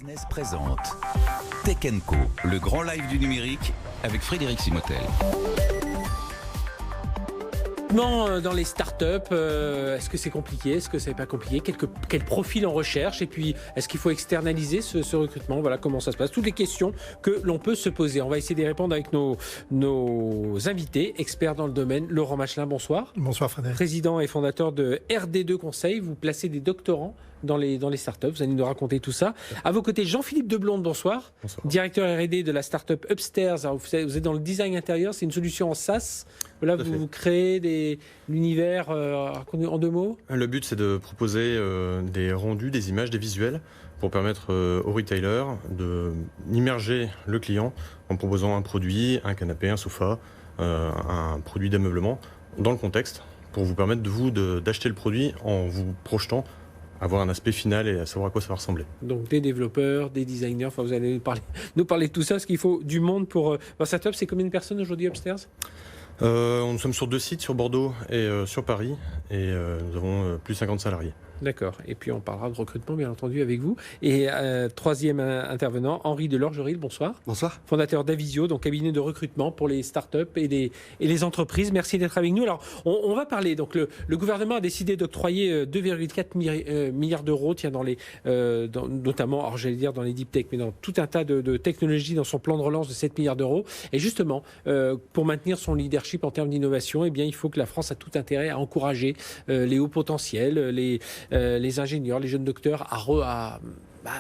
Business présente Tech & Co, le grand live du numérique avec Frédéric Simotel. Dans les startups, est-ce que c'est compliqué? Est-ce que c'est pas compliqué? Quel profil on recherche? Et puis, est-ce qu'il faut externaliser ce recrutement? Voilà comment ça se passe. Toutes les questions que l'on peut se poser. On va essayer d'y répondre avec nos invités, experts dans le domaine. Laurent Machelin, bonsoir. Bonsoir Frédéric. Président et fondateur de RD2 Conseil. Vous placez des doctorants dans les startups. Vous allez nous raconter tout ça. À vos côtés, Jean-Philippe Deblonde, bonsoir. Bonsoir. Directeur R&D de la startup Upstairs. Alors, vous êtes dans le design intérieur. C'est une solution en SaaS. Là, vous créez l'univers en 2 mots. Le but, c'est de proposer des rendus, des images, des visuels pour permettre aux retailers d'immerger le client en proposant un produit, un canapé, un sofa, un produit d'ameublement dans le contexte pour vous permettre d'acheter le produit en vous projetant, avoir un aspect final et à savoir à quoi ça va ressembler. Donc des développeurs, des designers, enfin vous allez nous parler de tout ça, parce qu'il faut du monde pour... Votre startup, c'est combien de personnes aujourd'hui, Upstairs ? Nous sommes sur 2 sites, sur Bordeaux et sur Paris, et nous avons plus de 50 salariés. D'accord. Et puis on parlera de recrutement, bien entendu, avec vous. Et troisième intervenant, Henri Delorgeril, bonsoir. Bonsoir. Fondateur d'Avisio, donc cabinet de recrutement pour les startups et les entreprises. Merci d'être avec nous. Alors, on va parler. Donc, le gouvernement a décidé d'octroyer 2,4 milliards d'euros, notamment, alors j'allais dire dans les deep tech, mais dans tout un tas de technologies dans son plan de relance de 7 milliards d'euros. Et justement, pour maintenir son leadership en termes d'innovation, eh bien, il faut que la France a tout intérêt à encourager les hauts potentiels, les ingénieurs, les jeunes docteurs à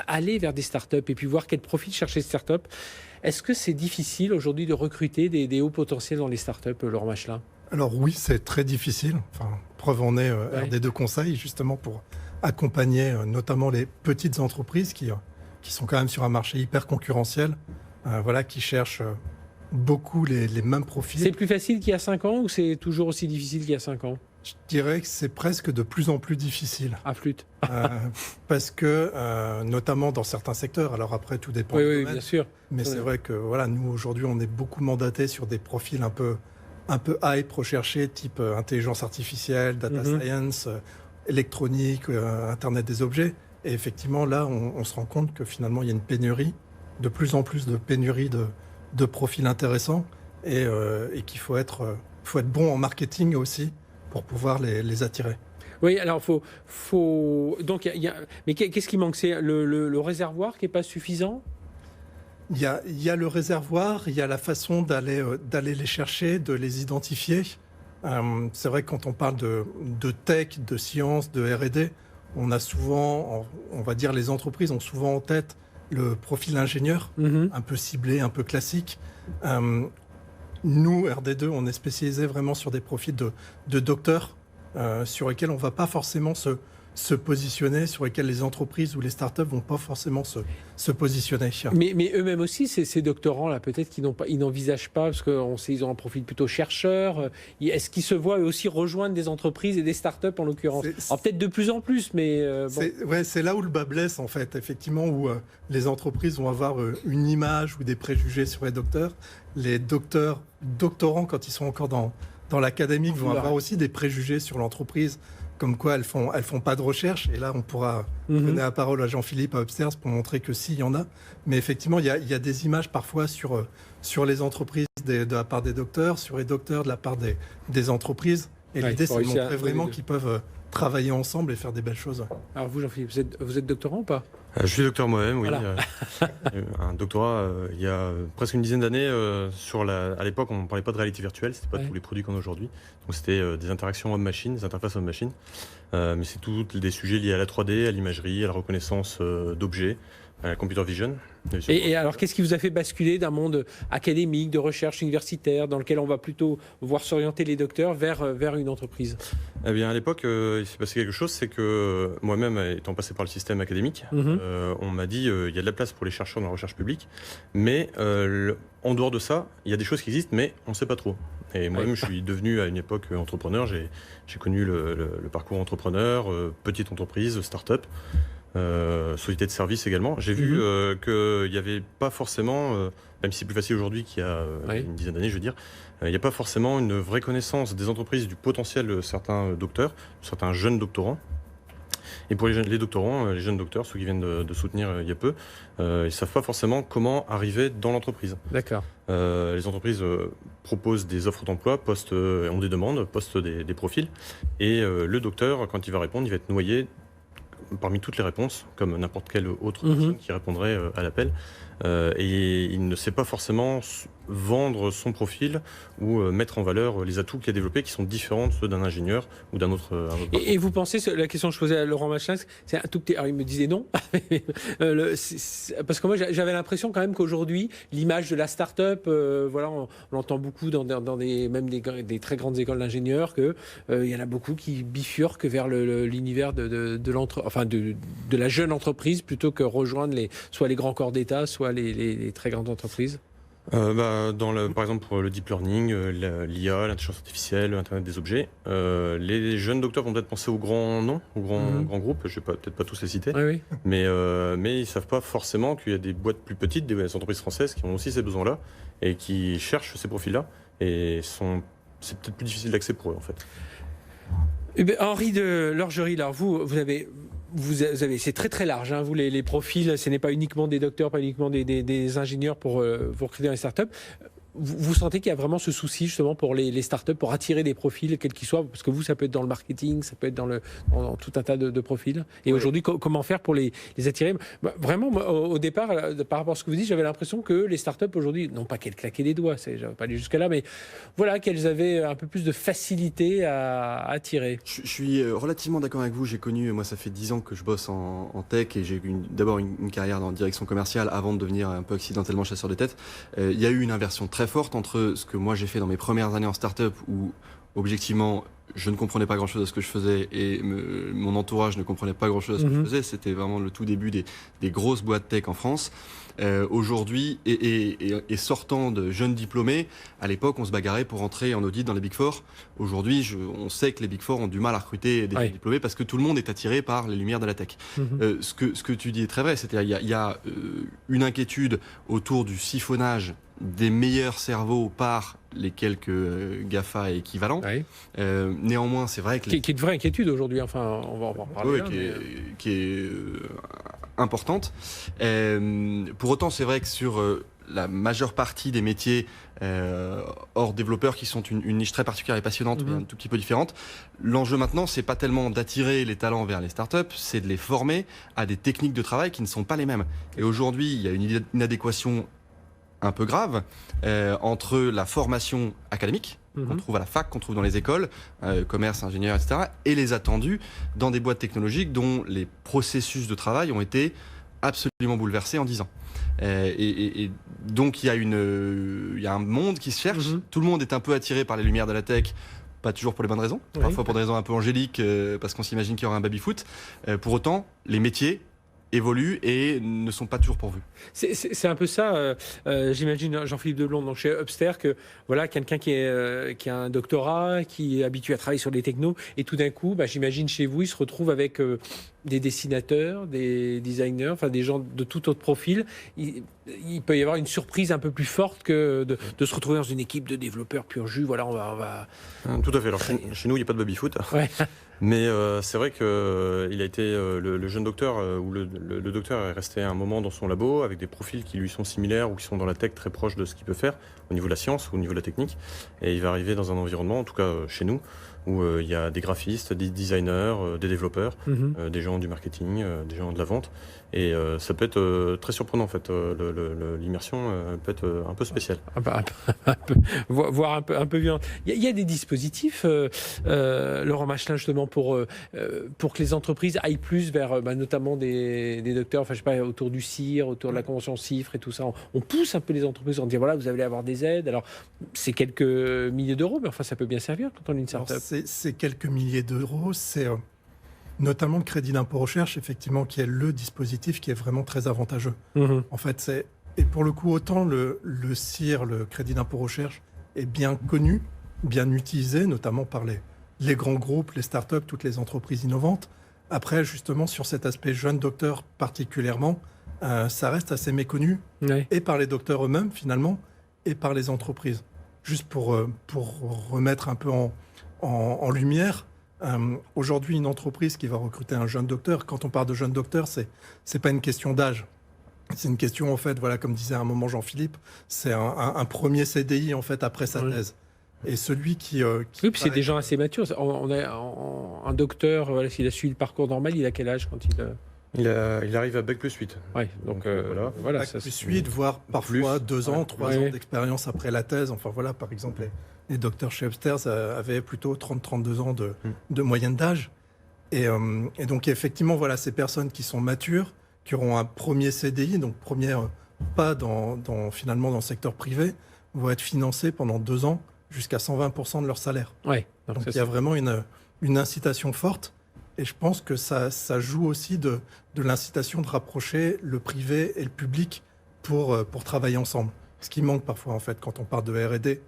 aller vers des startups et puis voir quel profil chercher ces startups. Est-ce que c'est difficile aujourd'hui de recruter des hauts potentiels dans les startups, Laurent Machelin? Alors oui, c'est très difficile. Enfin, preuve en est RD2 Conseil, justement pour accompagner notamment les petites entreprises qui sont quand même sur un marché hyper concurrentiel, qui cherchent beaucoup les mêmes profils. C'est plus facile qu'il y a 5 ans ou c'est toujours aussi difficile qu'il y a 5 ans? Je dirais que c'est presque de plus en plus difficile. À flûte. Parce que, notamment dans certains secteurs, alors après tout dépend du du domaine, domaine, bien sûr. mais c'est vrai que nous aujourd'hui on est beaucoup mandatés sur des profils un peu hype recherchés, type intelligence artificielle, data science, électronique, Internet des objets. Et effectivement là on se rend compte que finalement il y a une pénurie, de plus en plus de pénurie de profils intéressants et qu'il faut être bon en marketing aussi pour pouvoir les attirer. Oui, alors donc mais qu'est-ce qui manque? C'est le réservoir qui est pas suffisant? Il y a le réservoir, il y a la façon d'aller les chercher, de les identifier. C'est vrai que quand on parle de tech, de science, de R&D, on a souvent, on va dire, les entreprises ont souvent en tête le profil ingénieur, un peu ciblé, un peu classique. Nous, RD2, on est spécialisé vraiment sur des profils de docteurs sur lesquels on ne va pas forcément se positionner, sur lesquels les entreprises ou les startups ne vont pas forcément se positionner. Mais eux-mêmes aussi, ces doctorants-là, peut-être qu'ils n'envisagent pas, parce qu'on sait qu'ils ont un profil plutôt chercheur. Est-ce qu'ils se voient eux aussi rejoindre des entreprises et des startups en l'occurrence? Alors peut-être de plus en plus, mais bon. C'est là où le bas blesse en fait, effectivement, où les entreprises vont avoir une image ou des préjugés sur les docteurs. Les doctorants, quand ils sont encore dans l'académique, vont avoir aussi des préjugés sur l'entreprise, comme quoi elles font pas de recherche. Et là, on pourra donner la parole à Jean-Philippe à Upstairs pour montrer que si, il y en a. Mais effectivement, il y a des images parfois sur les entreprises de la part des docteurs, sur les docteurs de la part des entreprises. Et l'idée, c'est de montrer vraiment qu'ils peuvent travailler ensemble et faire des belles choses. Alors vous, Jean-Philippe, vous êtes doctorant ou pas? Je suis docteur moi-même, oui. Voilà. Un doctorat il y a presque une dizaine d'années. À l'époque, on ne parlait pas de réalité virtuelle, c'était pas tous les produits qu'on a aujourd'hui. Donc c'était des interactions homme-machine, des interfaces homme-machine. Mais c'est tous des sujets liés à la 3D, à l'imagerie, à la reconnaissance d'objets, à la computer vision. Et alors, qu'est-ce qui vous a fait basculer d'un monde académique, de recherche universitaire, dans lequel on va plutôt voir s'orienter les docteurs vers une entreprise? Eh bien, à l'époque, il s'est passé quelque chose, c'est que moi-même, étant passé par le système académique, on m'a dit il y a de la place pour les chercheurs dans la recherche publique, mais en dehors de ça, il y a des choses qui existent, mais on ne sait pas trop. Et moi-même, je suis devenu à une époque entrepreneur, j'ai connu le parcours entrepreneur, petite entreprise, start-up. Société de service également. J'ai vu qu'il n'y avait pas forcément, même si c'est plus facile aujourd'hui qu'il y a une dizaine d'années, je veux dire, il n'y a pas forcément une vraie connaissance des entreprises du potentiel de certains docteurs, certains jeunes doctorants. Et pour les doctorants, les jeunes docteurs, ceux qui viennent de soutenir il y a peu, ils ne savent pas forcément comment arriver dans l'entreprise. D'accord. Les entreprises proposent des offres d'emploi, ont des demandes, postent des profils, et le docteur, quand il va répondre, il va être noyé parmi toutes les réponses, comme n'importe quelle autre personne qui répondrait à l'appel. Et il ne sait pas forcément vendre son profil ou mettre en valeur les atouts qu'il a développés qui sont différents de ceux d'un ingénieur ou d'un autre. Et vous pensez, la question que je posais à Laurent Machlin, c'est un tout petit. Alors il me disait non, parce que moi j'avais l'impression quand même qu'aujourd'hui l'image de la start-up, voilà, on l'entend beaucoup dans des très grandes écoles d'ingénieurs, que il y en a beaucoup qui bifurquent vers l'univers de la jeune entreprise plutôt que rejoindre soit les grands corps d'État, soit les très grandes entreprises. Par exemple, pour le deep learning, l'IA, l'intelligence artificielle, l'Internet des objets, les jeunes docteurs vont peut-être penser aux grands noms, aux grands groupes. Je ne vais peut-être pas tous les citer, oui. mais ils ne savent pas forcément qu'il y a des boîtes plus petites, des entreprises françaises qui ont aussi ces besoins-là et qui cherchent ces profils-là. Et c'est peut-être plus difficile d'accès pour eux, en fait. Eh bien, Henri de Lorgerie, alors vous avez, c'est très très large, hein, vous les profils, ce n'est pas uniquement des docteurs, pas uniquement des ingénieurs pour vous recruter dans les startups. Vous sentez qu'il y a vraiment ce souci justement pour les startups, pour attirer des profils, quels qu'ils soient, parce que vous, ça peut être dans le marketing, ça peut être dans tout un tas de profils. Et aujourd'hui, comment faire pour les attirer? Vraiment, moi, au départ, par rapport à ce que vous dites, j'avais l'impression que les startups aujourd'hui, non pas qu'elles claquaient des doigts, j'avais pas allé jusqu'à là, mais voilà, qu'elles avaient un peu plus de facilité à attirer. Je suis relativement d'accord avec vous. J'ai connu, moi, ça fait 10 ans que je bosse en tech et j'ai eu d'abord une carrière dans la direction commerciale avant de devenir un peu accidentellement chasseur de tête. Il y a eu une inversion très forte entre ce que moi j'ai fait dans mes premières années en start-up où objectivement je ne comprenais pas grand-chose à ce que je faisais et mon entourage ne comprenait pas grand-chose à ce que je faisais. C'était vraiment le tout début des grosses boîtes tech en France. Aujourd'hui, et sortant de jeunes diplômés, à l'époque on se bagarrait pour entrer en audit dans les Big Four. Aujourd'hui, on sait que les Big Four ont du mal à recruter des jeunes diplômés parce que tout le monde est attiré par les lumières de la tech. Ce que tu dis est très vrai, c'est-à-dire il y a une inquiétude autour du siphonnage des meilleurs cerveaux par les quelques GAFA équivalents. Néanmoins, c'est vrai que... Qui est une vraie inquiétude aujourd'hui, enfin, on va en parler. Qui est importante. Pour autant, c'est vrai que sur la majeure partie des métiers hors développeurs, qui sont une niche très particulière et passionnante, mais un tout petit peu différente, l'enjeu maintenant, c'est pas tellement d'attirer les talents vers les startups, c'est de les former à des techniques de travail qui ne sont pas les mêmes. Et aujourd'hui, il y a une inadéquation un peu grave entre la formation académique qu'on trouve à la fac, qu'on trouve dans les écoles, commerce, ingénieur, etc., et les attendus dans des boîtes technologiques dont les processus de travail ont été absolument bouleversés en 10 ans. Et donc il y a un monde qui se cherche, tout le monde est un peu attiré par les lumières de la tech, pas toujours pour les bonnes raisons, parfois pour des raisons un peu angéliques, parce qu'on s'imagine qu'il y aura un baby-foot. Pour autant, les métiers évoluent et ne sont pas toujours pourvus. C'est un peu ça, j'imagine, Jean-Philippe Deblond, donc chez Upster, que voilà, quelqu'un qui a un doctorat, qui est habitué à travailler sur les technos, et tout d'un coup, j'imagine chez vous, il se retrouve avec des dessinateurs, des designers, enfin des gens de tout autre profil. Il peut y avoir une surprise un peu plus forte que de se retrouver dans une équipe de développeurs pur jus. Voilà, on va... Tout à fait. Alors chez nous, il n'y a pas de baby-foot. Mais c'est vrai qu'il a été le jeune docteur, ou le docteur est resté un moment dans son labo avec des profils qui lui sont similaires ou qui sont dans la tech très proches de ce qu'il peut faire au niveau de la science ou au niveau de la technique. Et il va arriver dans un environnement, en tout cas chez nous, où il y a des graphistes, des designers, des développeurs, des gens du marketing, des gens de la vente. Et ça peut être très surprenant en fait. L'immersion peut être un peu spéciale. Voire un peu violente. Il y a des dispositifs, Laurent Machlin, justement, pour que les entreprises aillent plus vers notamment des docteurs, enfin je sais pas, autour du CIR, autour de la convention CIFRE et tout ça. On pousse un peu les entreprises, on dit voilà, vous allez avoir des aides. Alors c'est quelques milliers d'euros, mais enfin ça peut bien servir quand on est une start-up. C'est quelques milliers d'euros, c'est notamment le crédit d'impôt recherche, effectivement, qui est le dispositif qui est vraiment très avantageux. En fait, et pour le coup, autant le CIR, le crédit d'impôt recherche, est bien connu, bien utilisé, notamment par les grands groupes, les startups, toutes les entreprises innovantes. Après, justement, sur cet aspect jeune docteur particulièrement, ça reste assez méconnu, et par les docteurs eux-mêmes, finalement, et par les entreprises. Juste pour remettre un peu en lumière, Aujourd'hui, une entreprise qui va recruter un jeune docteur, quand on parle de jeune docteur, c'est pas une question d'âge. C'est une question, en fait, voilà, comme disait à un moment Jean-Philippe, c'est un premier CDI, en fait, après sa thèse. Et celui qui oui, puis c'est des gens assez matures. On a un docteur, voilà, s'il a suivi le parcours normal, il a quel âge quand il arrive à Bac plus 8. Ouais, donc voilà. Bac plus 8, voire parfois 2 ans, 3 ans d'expérience après la thèse. Enfin voilà, par exemple, les docteurs chez Upstairs avaient plutôt 30-32 ans de moyenne d'âge. Et donc effectivement, voilà, ces personnes qui sont matures, qui auront un premier CDI, donc premier pas finalement dans le secteur privé, vont être financés pendant 2 ans jusqu'à 120% de leur salaire. Ouais, donc il y a vraiment une incitation forte. Et je pense que ça joue aussi de l'incitation de rapprocher le privé et le public pour travailler ensemble. Ce qui manque parfois, en fait, quand on parle de R&D,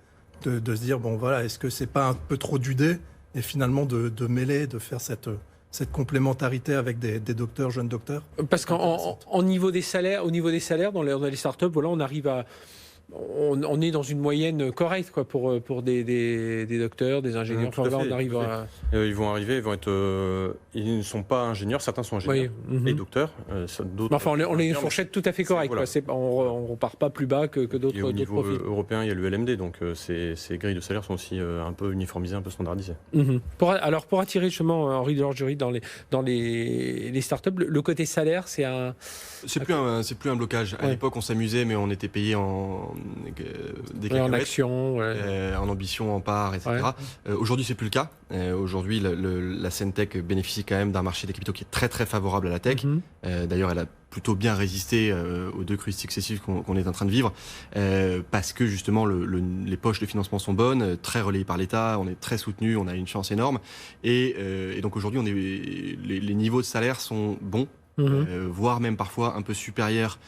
de se dire, bon voilà, est-ce que c'est pas un peu trop d'UD et finalement de mêler, de faire cette complémentarité avec des docteurs, jeunes docteurs. Parce qu'au niveau des salaires, dans les startups, voilà, on arrive à... On est dans une moyenne correcte quoi, pour des docteurs, des ingénieurs. Enfin, là, on arrive à... Ils vont arriver, ils ne sont pas ingénieurs, certains sont ingénieurs et docteurs. D'autres, enfin, on est une fourchette tout à fait correcte. Voilà. On ne repart pas plus bas que d'autres profils. Au niveau européen, il y a le LMD, donc ces grilles de salaire sont aussi un peu uniformisées, un peu standardisées. Pour attirer justement Henri Delorgerie dans les startups, le côté salaire, c'est un... C'est plus un blocage. À l'époque, on s'amusait, mais on était payé en action, en ambition, en part, etc. Aujourd'hui, c'est plus le cas. Aujourd'hui, la Scentech bénéficie quand même d'un marché des capitaux qui est très très favorable à la tech. D'ailleurs, elle a plutôt bien résisté aux 2 crises successives qu'on est en train de vivre, parce que justement les poches de financement sont bonnes, très relayées par l'État, on est très soutenu, on a une chance énorme, et donc aujourd'hui les niveaux de salaire sont bons. Voire même parfois un peu supérieur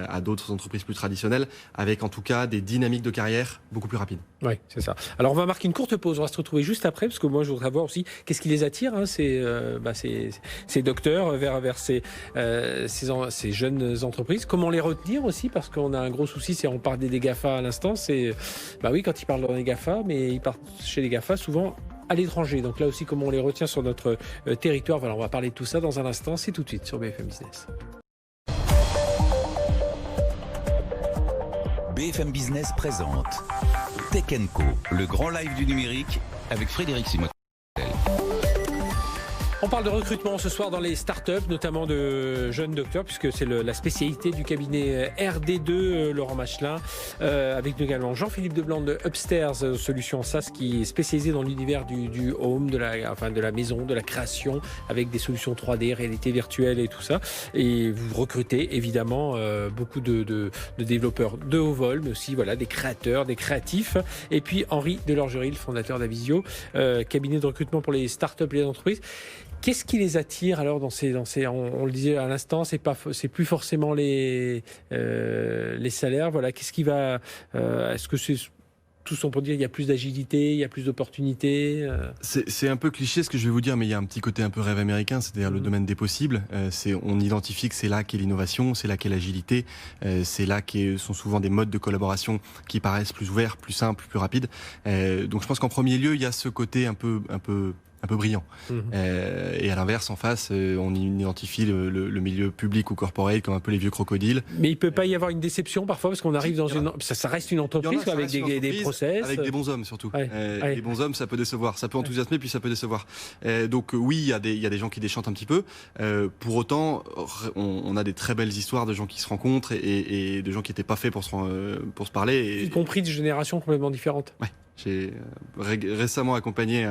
à d'autres entreprises plus traditionnelles, avec en tout cas des dynamiques de carrière beaucoup plus rapides. Oui, c'est ça. Alors on va marquer une courte pause, on va se retrouver juste après, parce que moi je voudrais savoir aussi qu'est-ce qui les attire, ces docteurs vers ces jeunes entreprises, comment les retenir aussi, parce qu'on a un gros souci, on parle des GAFA à l'instant, oui, quand ils parlent dans les GAFA, mais ils partent chez les GAFA souvent à l'étranger. Donc là aussi, comment on les retient sur notre territoire. Voilà, on va parler de tout ça dans un instant. C'est tout de suite sur BFM Business. BFM Business présente Tech & Co, le grand live du numérique avec Frédéric Simotel. On parle de recrutement ce soir dans les startups, notamment de jeunes docteurs, puisque c'est la spécialité du cabinet RD2, Laurent Machelin, avec également Jean-Philippe Deblanc de Upstairs Solutions SaaS, qui est spécialisé dans l'univers du home, de la maison, de la création, avec des solutions 3D, réalité virtuelle et tout ça. Et vous recrutez évidemment beaucoup de développeurs de haut vol, mais aussi des créateurs, des créatifs. Et puis Henri Delorgerie, le fondateur d'Avisio, cabinet de recrutement pour les startups et les entreprises. Qu'est-ce qui les attire alors dans ces on le disait à l'instant, c'est plus forcément les salaires. Voilà, qu'est-ce qui va est-ce que c'est tous on peut dire il y a plus d'agilité, il y a plus d'opportunités. C'est un peu cliché ce que je vais vous dire, mais il y a un petit côté un peu rêve américain, c'est-à-dire le domaine des possibles. On identifie que c'est là qu'est l'innovation, c'est là qu'est l'agilité, c'est là sont souvent des modes de collaboration qui paraissent plus ouverts, plus simples, plus rapides. Donc je pense qu'en premier lieu, il y a ce côté un peu brillant. Et à l'inverse, en face, on identifie le milieu public ou corporate comme un peu les vieux crocodiles. Mais il peut pas y avoir une déception parfois, parce qu'on arrive dans ça reste une entreprise avec des process. Avec des bons hommes surtout. Les bons hommes, ça peut décevoir. Ça peut enthousiasmer, puis ça peut décevoir. Donc oui, il y a des gens qui déchantent un petit peu. Pour autant, on a des très belles histoires de gens qui se rencontrent et de gens qui n'étaient pas faits pour se parler. Y compris de générations complètement différentes. Ouais. J'ai récemment accompagné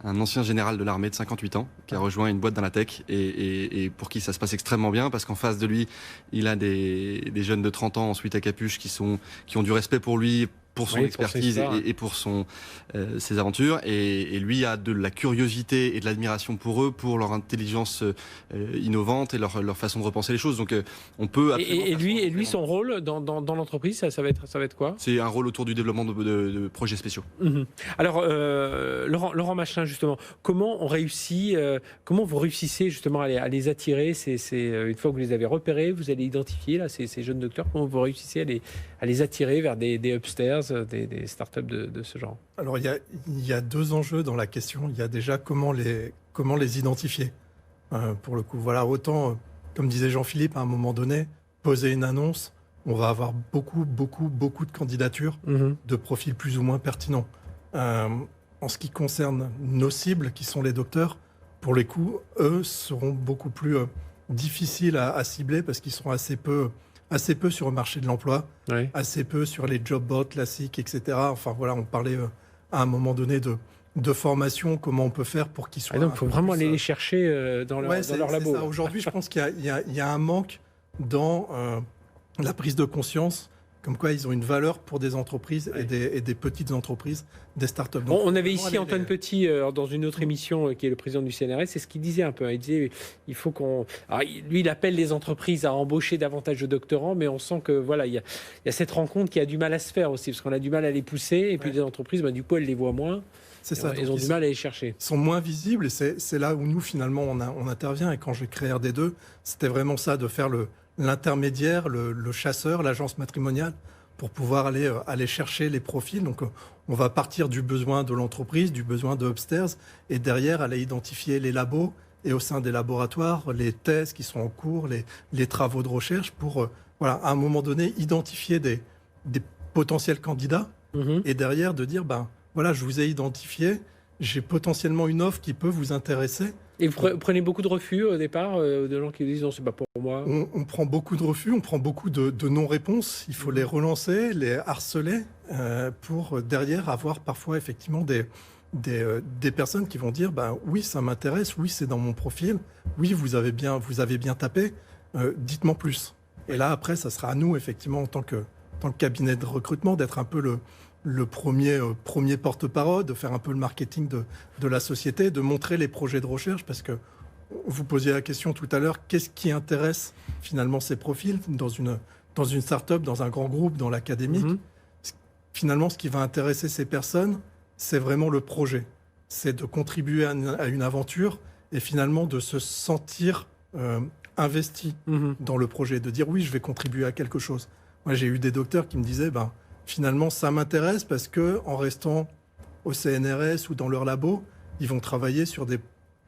un ancien général de l'armée de 58 ans qui a rejoint une boîte dans la tech et pour qui ça se passe extrêmement bien, parce qu'en face de lui, il a des jeunes de 30 ans ensuite à capuche qui ont du respect pour lui, pour son expertise et pour ses aventures. Et lui a de la curiosité et de l'admiration pour eux, pour leur intelligence innovante et leur façon de repenser les choses. Donc on peut... Et lui, son rôle dans l'entreprise, ça va être quoi ? C'est un rôle autour du développement de projets spéciaux. Alors, Laurent Machelin, justement, comment vous réussissez justement à les attirer ? C'est une fois que vous les avez repérés, vous allez identifier là, ces jeunes docteurs, comment vous réussissez à les attirer vers des Upstairs, des startups de ce genre? Alors, il y a 2 enjeux dans la question. Il y a déjà comment les identifier. Pour le coup, voilà, autant, comme disait Jean-Philippe, à un moment donné, poser une annonce, on va avoir beaucoup de candidatures, de profils plus ou moins pertinents. En ce qui concerne nos cibles, qui sont les docteurs, pour les coups, eux seront beaucoup plus difficiles à cibler parce qu'ils sont assez peu sur le marché de l'emploi, Oui. assez peu sur les job boards classiques, etc. Enfin voilà, on parlait à un moment donné de formation, comment on peut faire pour qu'ils soient... Donc, il faut vraiment aller les les chercher dans leur labo. ça. Aujourd'hui, je pense qu'il y a un manque dans la prise de conscience, comme quoi ils ont une valeur pour des entreprises et des petites entreprises, des startups. Donc, On avait ici Antoine Petit dans une autre émission qui est le président du CNRS, c'est ce qu'il disait un peu. Il disait il faut qu'on. Alors, lui, il appelle les entreprises à embaucher davantage de doctorants, mais on sent que voilà, il y a cette rencontre qui a du mal à se faire aussi, parce qu'on a du mal à les pousser, et puis les entreprises, du coup, elles les voient moins. C'est ça. Ils ont du mal à les chercher. Ils sont moins visibles et c'est là où nous, finalement, on intervient. Et quand j'ai créé RD2, c'était vraiment ça, de faire l'intermédiaire, le chasseur, l'agence matrimoniale, pour pouvoir aller chercher les profils. Donc, on va partir du besoin de l'entreprise, du besoin de Upstairs, et derrière, aller identifier les labos et au sein des laboratoires, les thèses qui sont en cours, les travaux de recherche pour, à un moment donné, identifier des potentiels candidats et derrière de dire, voilà, je vous ai identifié, j'ai potentiellement une offre qui peut vous intéresser. Et vous prenez beaucoup de refus au départ, de gens qui disent non, c'est pas pour moi. On prend beaucoup de refus, on prend beaucoup de non-réponses. Il faut les relancer, les harceler pour derrière avoir parfois effectivement des personnes qui vont dire oui, ça m'intéresse, oui, c'est dans mon profil, oui, vous avez bien tapé, dites-moi plus. Et là, après, ça sera à nous, effectivement, en tant que cabinet de recrutement, d'être un peu le premier porte-parole, de faire un peu le marketing de la société, de montrer les projets de recherche, parce que vous posiez la question tout à l'heure, qu'est-ce qui intéresse finalement ces profils dans une start-up, dans un grand groupe, dans l'académique. Finalement, ce qui va intéresser ces personnes, c'est vraiment le projet. C'est de contribuer à une aventure et finalement de se sentir investi dans le projet, de dire oui, je vais contribuer à quelque chose. Moi, j'ai eu des docteurs qui me disaient, finalement, ça m'intéresse parce que en restant au CNRS ou dans leur labo, ils vont travailler sur des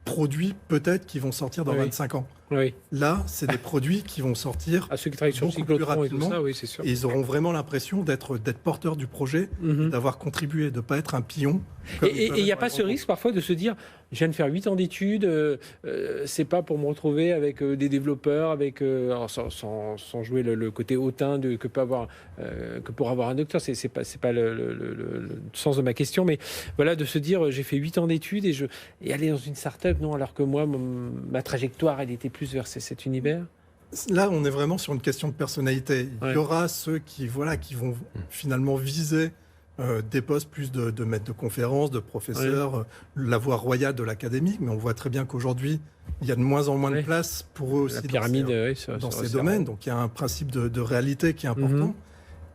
produits peut-être qui vont sortir dans 25 ans. Oui. Là, c'est des produits qui vont sortir à ceux qui travaillent sur le cyclotron et tout ça, oui, c'est sûr. Et ils auront vraiment l'impression d'être porteurs du projet, d'avoir contribué, de ne pas être un pion. Et il n'y a pas ce risque parfois de se dire, je viens de faire 8 ans d'études, c'est pas pour me retrouver avec des développeurs, alors sans jouer le côté hautain que pour avoir un docteur, c'est pas le sens de ma question, mais voilà, de se dire, j'ai fait 8 ans d'études et aller dans une start-up, non, alors que moi, ma trajectoire, elle était plus vers cet univers. Là, on est vraiment sur une question de personnalité. Il y aura ceux qui vont finalement viser des postes plus de maîtres de conférences, de professeurs, la voie royale de l'académique, mais on voit très bien qu'aujourd'hui, il y a de moins en moins de place pour eux aussi la pyramide, dans ces domaines. Donc il y a un principe de réalité qui est important.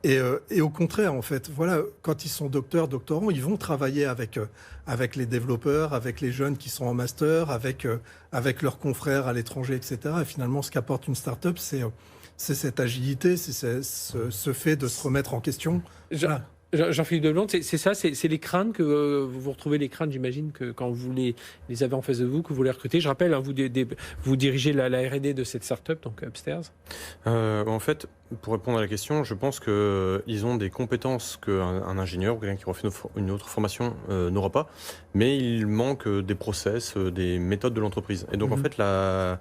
Et au contraire, en fait, voilà, quand ils sont doctorants, ils vont travailler avec les développeurs, avec les jeunes qui sont en master, avec leurs confrères à l'étranger, etc. Et finalement, ce qu'apporte une start-up, c'est cette agilité, c'est ce fait de se remettre en question. Voilà. Jean-Philippe Deblonde, c'est ça, c'est les craintes que vous retrouvez, les craintes, j'imagine, que quand vous les avez en face de vous, que vous les recrutez. Je rappelle, vous dirigez la R&D de cette start-up, donc Upstairs. En fait, pour répondre à la question, je pense qu'ils ont des compétences qu'un ingénieur ou quelqu'un qui aura fait une autre formation n'aura pas, mais il manque des process, des méthodes de l'entreprise. Et donc, en fait, la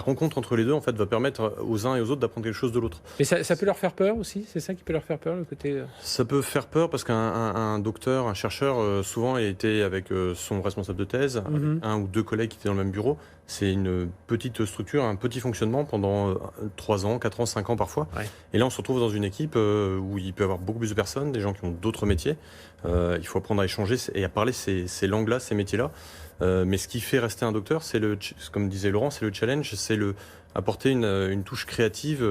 rencontre entre les deux, en fait, va permettre aux uns et aux autres d'apprendre quelque chose de l'autre. Mais ça peut leur faire peur aussi. C'est ça qui peut leur faire peur, le côté. Ça peut faire peur parce qu'un docteur, un chercheur, souvent a été avec son responsable de thèse, un ou deux collègues qui étaient dans le même bureau. C'est une petite structure, un petit fonctionnement pendant 3 ans, 4 ans, 5 ans parfois. Ouais. Et là, on se retrouve dans une équipe où il peut y avoir beaucoup plus de personnes, des gens qui ont d'autres métiers. Il faut apprendre à échanger et à parler ces langues-là, ces métiers-là. Mais ce qui fait rester un docteur, comme disait Laurent, c'est le challenge, c'est apporter une touche créative,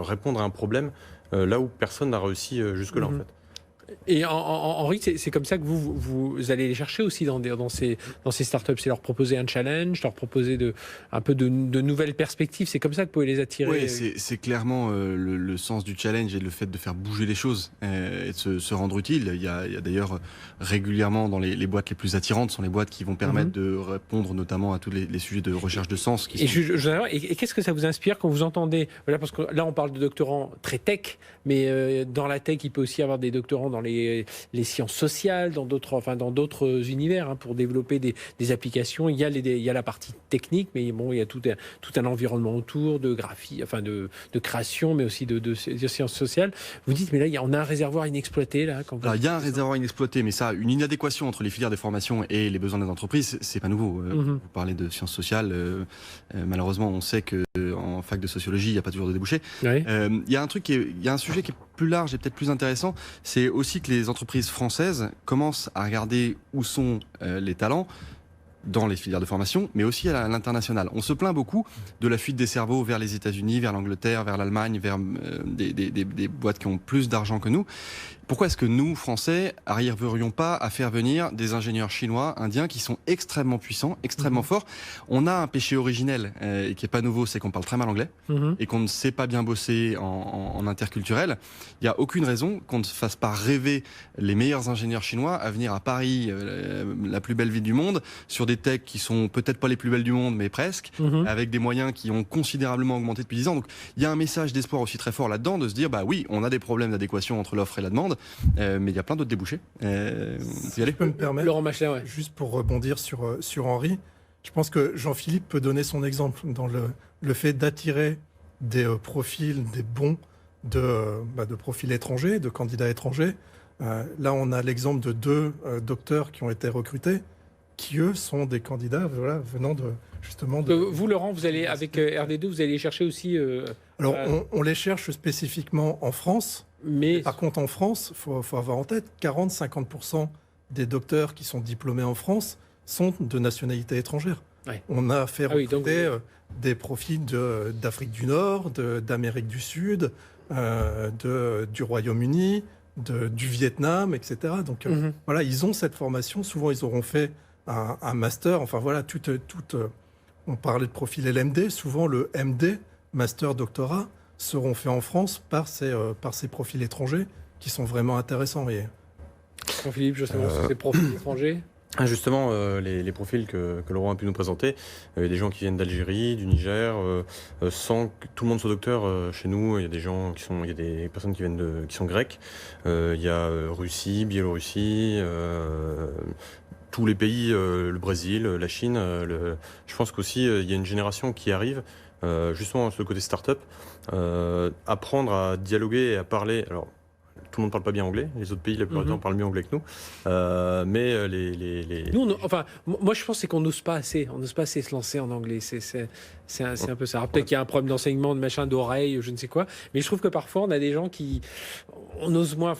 répondre à un problème là où personne n'a réussi jusque-là, en fait. Et Henri, c'est comme ça que vous allez les chercher aussi dans ces startups. C'est leur proposer un challenge, leur proposer un peu de nouvelles perspectives. C'est comme ça que vous pouvez les attirer. Oui, c'est clairement le sens du challenge et le fait de faire bouger les choses et de se rendre utile. Il y a d'ailleurs régulièrement dans les boîtes les plus attirantes sont les boîtes qui vont permettre de répondre notamment à tous les sujets de recherche de sens. Et qu'est-ce que ça vous inspire quand vous entendez, voilà, parce que là on parle de doctorants très tech, mais dans la tech il peut aussi y avoir des doctorants dans les sciences sociales, dans d'autres univers, pour développer des applications. Il y a la partie technique, mais bon, il y a tout un environnement autour de graphie, de création, mais aussi de sciences sociales. Vous dites, mais là, on a un réservoir inexploité. Là, il y a un réservoir inexploité, mais ça, une inadéquation entre les filières de formation et les besoins des entreprises, c'est pas nouveau. Vous parlez de sciences sociales, malheureusement, on sait qu'en fac de sociologie, il n'y a pas toujours de débouchés. Oui. Il y a un sujet qui est plus large et peut-être plus intéressant, c'est aussi que les entreprises françaises commencent à regarder où sont les talents dans les filières de formation, mais aussi à l'international. On se plaint beaucoup de la fuite des cerveaux vers les États-Unis, vers l'Angleterre, vers l'Allemagne, vers des boîtes qui ont plus d'argent que nous. Pourquoi est-ce que nous, Français, n'arriverions pas à faire venir des ingénieurs chinois, indiens, qui sont extrêmement puissants, extrêmement forts? On a un péché originel qui n'est pas nouveau, c'est qu'on parle très mal anglais et qu'on ne sait pas bien bosser en interculturel. Il n'y a aucune raison qu'on ne fasse pas rêver les meilleurs ingénieurs chinois à venir à Paris, la plus belle ville du monde, sur des techs qui sont peut-être pas les plus belles du monde, mais presque, avec des moyens qui ont considérablement augmenté depuis 10 ans. Donc il y a un message d'espoir aussi très fort là-dedans, de se dire, bah oui, on a des problèmes d'adéquation entre l'offre et la demande, mais il y a plein d'autres débouchés. Si je peux me permettre, Laurent Machelin, juste pour rebondir sur Henri, je pense que Jean-Philippe peut donner son exemple dans le fait d'attirer des profils, des bons de profils étrangers, de candidats étrangers. Là, on a l'exemple de 2 docteurs qui ont été recrutés, qui eux sont des candidats venant justement de... Vous, Laurent, vous allez avec RD2, vous allez les chercher aussi. Alors, on les cherche spécifiquement en France. Mais par contre, en France, faut avoir en tête 40-50% des docteurs qui sont diplômés en France sont de nationalité étrangère. Ouais. On a fait recruter des profils d'Afrique du Nord, d'Amérique du Sud, du Royaume-Uni, du Vietnam, etc. Donc voilà, ils ont cette formation. Souvent, ils auront fait un master. Enfin voilà, on parlait de profil LMD. Souvent, le MD, master doctorat, seront faits en France par ces profils étrangers qui sont vraiment intéressants. Jean-Philippe, justement, sur ces profils étrangers. Justement, les profils que Laurent a pu nous présenter, il y a des gens qui viennent d'Algérie, du Niger, sans que tout le monde soit docteur chez nous. Il y a des gens il y a des personnes qui sont grecques. Il y a Russie, Biélorussie, tous les pays, le Brésil, la Chine. Je pense qu'aussi il y a une génération qui arrive. Justement sur le côté start-up, apprendre à dialoguer et à parler. Alors, tout le monde ne parle pas bien anglais. Les autres pays, la plupart du temps, parlent mieux anglais que nous. Mais Nous, moi, je pense qu'on n'ose pas assez. On n'ose pas assez se lancer en anglais. C'est un peu ça. Alors, peut-être qu'il y a un problème d'enseignement, de machin, d'oreille, je ne sais quoi. Mais je trouve que parfois, on a des gens on ose moins.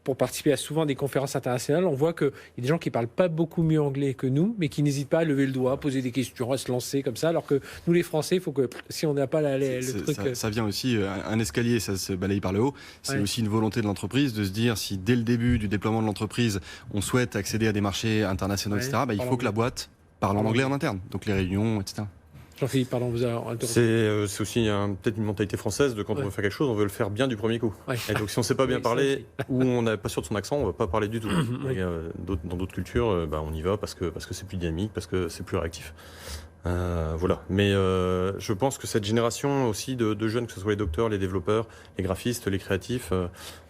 Pour participer à souvent des conférences internationales, on voit qu'il y a des gens qui ne parlent pas beaucoup mieux anglais que nous, mais qui n'hésitent pas à lever le doigt, à poser des questions, à se lancer comme ça. Alors que nous, les Français, il faut que si on n'a pas le truc. Ça vient aussi, un escalier, ça se balaye par le haut. C'est aussi une volonté de l'entreprise de se dire, si dès le début du déploiement de l'entreprise, on souhaite accéder à des marchés internationaux, etc., il faut que la boîte parle en anglais en interne. Donc les réunions, etc. Jean-Philippe, pardon, vous avez interrompu. C'est aussi peut-être une mentalité française de quand on veut faire quelque chose, on veut le faire bien du premier coup. Et donc si on ne sait pas bien parler ou on n'est pas sûr de son accent, on ne va pas parler du tout. Et, dans d'autres cultures, on y va parce que c'est plus dynamique, parce que c'est plus réactif. Voilà. Mais je pense que cette génération aussi de jeunes, que ce soit les docteurs, les développeurs, les graphistes, les créatifs,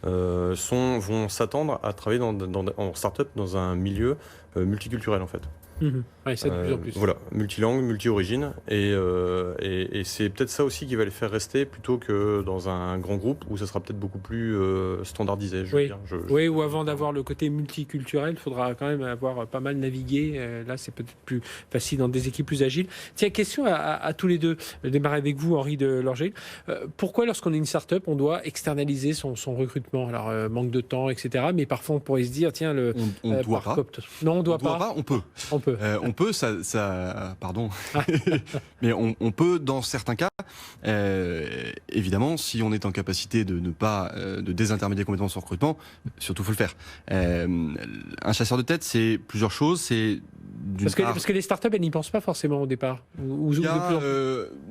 vont s'attendre à travailler en start-up dans un milieu multiculturel en fait. Ça de plus en plus. Voilà, multilangue, multi-origine, et c'est peut-être ça aussi qui va les faire rester plutôt que dans un grand groupe où ça sera peut-être beaucoup plus standardisé. Oui, ou avant d'avoir le côté multiculturel, il faudra quand même avoir pas mal navigué. Là, c'est peut-être plus facile dans des équipes plus agiles. Tiens, question à tous les deux. Je vais démarrer avec vous, Henri de Lorgel. Pourquoi, lorsqu'on est une start-up, on doit externaliser son recrutement? Alors, manque de temps, etc. Mais parfois, on pourrait se dire, tiens, on doit pas. Non, on doit pas. On peut. peut. On peut, pardon. Mais on peut, dans certains cas, évidemment, si on est en capacité de ne pas de désintermédier complètement son recrutement, surtout faut le faire. Un chasseur de tête, c'est plusieurs choses. C'est parce que les startups, elles n'y pensent pas forcément au départ.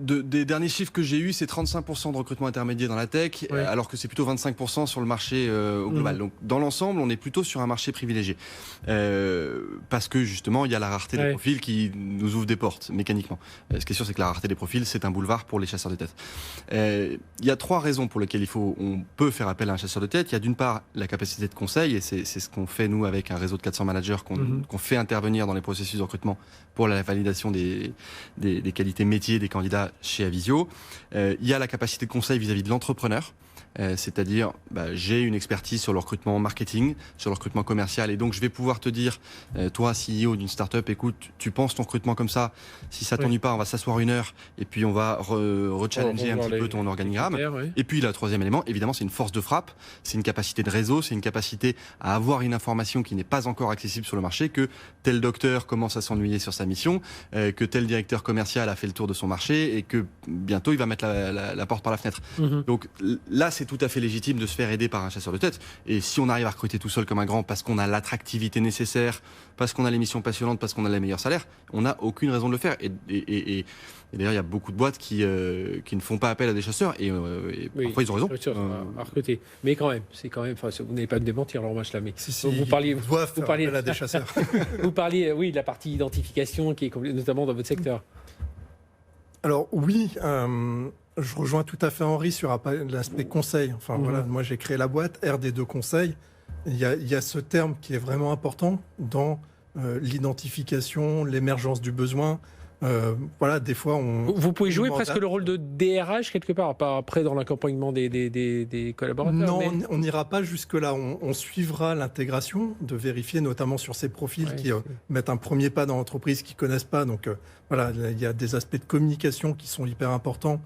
Des derniers chiffres que j'ai eus, c'est 35% de recrutement intermédiaire dans la tech, alors que c'est plutôt 25% sur le marché au global. Donc dans l'ensemble, on est plutôt sur un marché privilégié. Parce que justement, il y a la rareté des profils qui nous ouvre des portes mécaniquement. Ce qui est sûr, c'est que la rareté des profils, c'est un boulevard pour les chasseurs de tête. Il y a 3 raisons pour lesquelles on peut faire appel à un chasseur de tête. Il y a d'une part la capacité de conseil, et c'est ce qu'on fait nous avec un réseau de 400 managers qu'on fait intervenir dans les processus de recrutement pour la validation des qualités métiers des candidats chez Avisio. Il y a la capacité de conseil vis-à-vis de l'entrepreneur. C'est-à-dire, j'ai une expertise sur le recrutement marketing, sur le recrutement commercial, et donc je vais pouvoir te dire, toi, CEO d'une startup, écoute, tu penses ton recrutement comme ça, si ça t'ennuie pas, on va s'asseoir 1 heure, et puis on va rechallenger un petit peu ton organigramme. Et puis, le 3e élément, évidemment, c'est une force de frappe, c'est une capacité de réseau, c'est une capacité à avoir une information qui n'est pas encore accessible sur le marché, que tel docteur commence à s'ennuyer sur sa mission, que tel directeur commercial a fait le tour de son marché, et que bientôt, il va mettre la porte par la fenêtre. Donc là, c'est tout à fait légitime de se faire aider par un chasseur de tête. Et si on arrive à recruter tout seul comme un grand parce qu'on a l'attractivité nécessaire, parce qu'on a les missions passionnantes, parce qu'on a les meilleurs salaires, on n'a aucune raison de le faire. Et d'ailleurs, il y a beaucoup de boîtes qui ne font pas appel à des chasseurs et parfois ils ont raison. À recruter. Mais quand même, vous n'allez pas me démentir, Laurent Machla, mais vous parliez à des chasseurs. Vous parliez, de la partie identification qui est notamment dans votre secteur. Alors oui, je rejoins tout à fait Henri sur l'aspect conseil. Voilà, moi j'ai créé la boîte RD2 Conseil. Il y a ce terme qui est vraiment important dans l'identification, l'émergence du besoin. Voilà, des fois vous pouvez jouer presque le rôle de DRH quelque part, pas après dans l'accompagnement des collaborateurs. Non, on n'ira pas jusque-là. On suivra l'intégration, de vérifier notamment sur ces profils qui mettent un premier pas dans l'entreprise, qui ne connaissent pas. Donc voilà, il y a des aspects de communication qui sont hyper importants.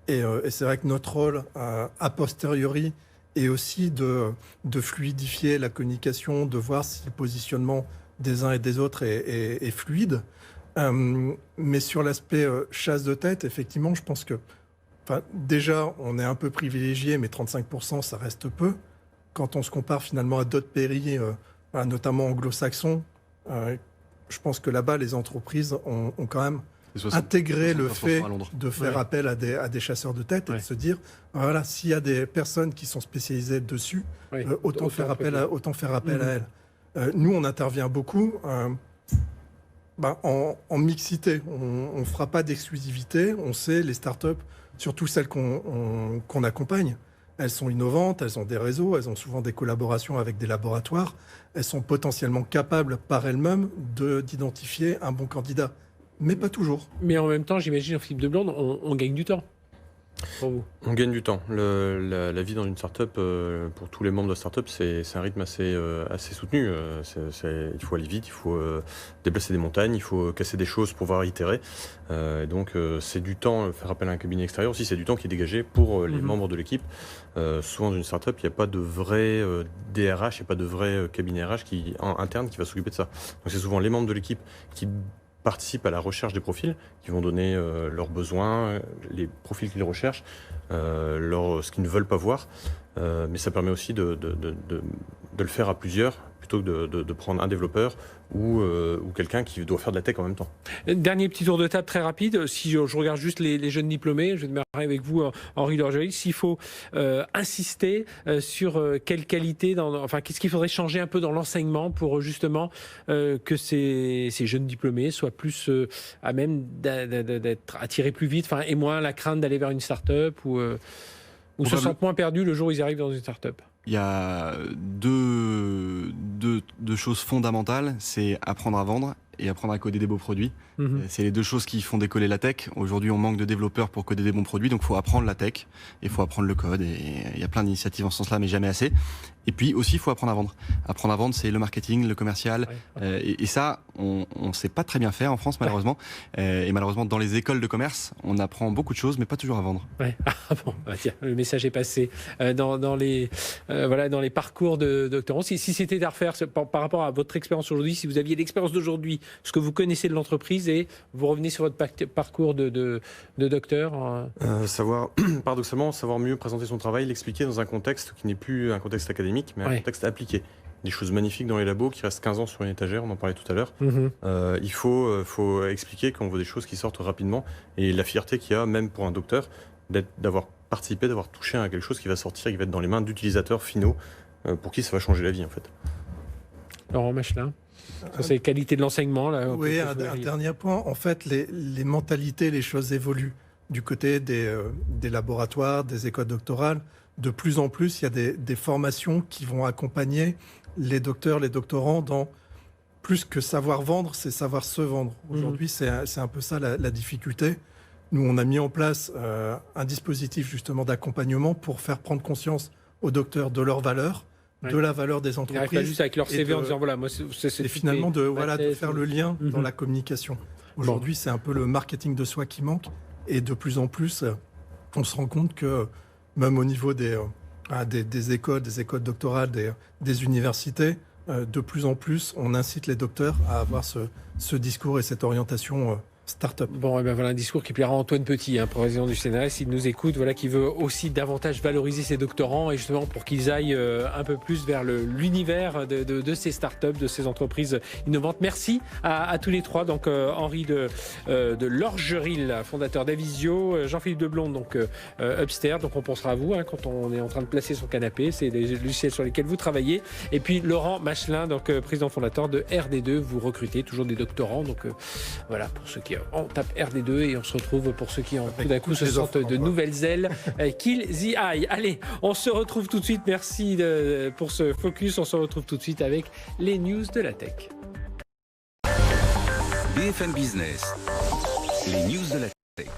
Et c'est vrai que notre rôle, a posteriori, est aussi de fluidifier la communication, de voir si le positionnement des uns et des autres est fluide. Mais sur l'aspect chasse de tête, effectivement, je pense que déjà, on est un peu privilégié, mais 35%, ça reste peu. Quand on se compare finalement à d'autres pays, notamment anglo-saxons, je pense que là-bas, les entreprises ont quand même intégrer le fait de faire appel à des chasseurs de tête et de se dire, voilà, s'il y a des personnes qui sont spécialisées dessus, autant faire appel à elles. Nous, on intervient beaucoup en mixité. On ne fera pas d'exclusivité. On sait, les startups, surtout celles qu'on accompagne, elles sont innovantes, elles ont des réseaux, elles ont souvent des collaborations avec des laboratoires. Elles sont potentiellement capables par elles-mêmes d'identifier un bon candidat. Mais pas toujours. Mais en même temps, j'imagine, en Philippe Deblonde, on gagne du temps. Pour vous. On gagne du temps. La vie dans une start-up, pour tous les membres de la start-up, c'est un rythme assez soutenu. Il faut aller vite, il faut déplacer des montagnes, il faut casser des choses pour pouvoir itérer. Donc c'est du temps, faire appel à un cabinet extérieur aussi, c'est du temps qui est dégagé pour les membres de l'équipe. Souvent dans une start-up, il n'y a pas de vrai DRH, il n'y a pas de vrai cabinet RH interne qui va s'occuper de ça. Donc c'est souvent les membres de l'équipe qui participent à la recherche des profils, qui vont donner leurs besoins, les profils qu'ils recherchent, ce qu'ils ne veulent pas voir. Mais ça permet aussi de le faire à plusieurs, plutôt que de prendre un développeur ou quelqu'un qui doit faire de la tech en même temps. Dernier petit tour de table très rapide. Si je regarde juste les jeunes diplômés, je vais démarrer avec vous, Henri Lorgelis. S'il faut insister sur quelle qualité, qu'est-ce qu'il faudrait changer un peu dans l'enseignement pour justement que ces jeunes diplômés soient plus à même d'être attirés plus vite, et moins la crainte d'aller vers une start-up ou se sentent moins perdus le jour où ils arrivent dans une start-up. Il y a deux choses fondamentales, c'est apprendre à vendre et apprendre à coder des beaux produits. C'est les deux choses qui font décoller la tech. Aujourd'hui, on manque de développeurs pour coder des bons produits, donc il faut apprendre la tech, et il faut apprendre le code, et il y a plein d'initiatives en ce sens-là, mais jamais assez. Et puis aussi, il faut apprendre à vendre. Apprendre à vendre, c'est le marketing, le commercial, et ça, on ne sait pas très bien faire en France, malheureusement. Et malheureusement, dans les écoles de commerce, on apprend beaucoup de choses, mais pas toujours à vendre. Tiens, le message est passé. Dans les parcours de doctorants, si c'était à refaire par rapport à votre expérience aujourd'hui, si vous aviez l'expérience d'aujourd'hui ce que vous connaissez de l'entreprise et vous revenez sur votre parcours de docteur. Paradoxalement, savoir mieux présenter son travail, l'expliquer dans un contexte qui n'est plus un contexte académique, mais un contexte appliqué. Des choses magnifiques dans les labos qui restent 15 ans sur une étagère, on en parlait tout à l'heure. Il faut expliquer qu'on veut des choses qui sortent rapidement, et la fierté qu'il y a, même pour un docteur, d'avoir participé, d'avoir touché à quelque chose qui va sortir, qui va être dans les mains d'utilisateurs finaux, pour qui ça va changer la vie en fait. Laurent Machelin, sur ces qualités de l'enseignement. Là, oui, un dernier point. En fait, les mentalités, les choses évoluent. Du côté des laboratoires, des écoles doctorales, de plus en plus, il y a des formations qui vont accompagner les docteurs, les doctorants dans plus que savoir vendre, c'est savoir se vendre. Aujourd'hui, c'est un peu ça la difficulté. Nous, on a mis en place un dispositif justement d'accompagnement pour faire prendre conscience aux docteurs de leurs valeurs, de la valeur des entreprises. Ils n'arrivent pas juste avec leur CV en disant voilà, moi c'est finalement de faire le lien dans la communication. Aujourd'hui, c'est un peu le marketing de soi qui manque, et de plus en plus, on se rend compte que même au niveau des écoles doctorales, des universités, de plus en plus, on incite les docteurs à avoir ce discours et cette orientation start-up. Bon, et ben voilà un discours qui plaira à Antoine Petit, président du CNRS, il nous écoute, qui veut aussi davantage valoriser ses doctorants et justement pour qu'ils aillent un peu plus vers l'univers de ces start-up, de ces entreprises innovantes. Merci à tous les trois. Donc Henri de Lorgeril, fondateur d'Avisio, Jean-Philippe Deblond, donc Upstairs. Donc on pensera à vous quand on est en train de placer son canapé. C'est des logiciels sur lesquels vous travaillez. Et puis Laurent Machelin, donc président fondateur de RD2. Vous recrutez toujours des doctorants. Donc voilà, pour ceux qui on tape RD2 et on se retrouve pour ceux qui tout d'un coup se sentent de nouvelles ailes, qu'ils y aillent. Allez, on se retrouve tout de suite. Merci pour ce focus. On se retrouve tout de suite avec les news de la tech. BFM Business, les news de la tech.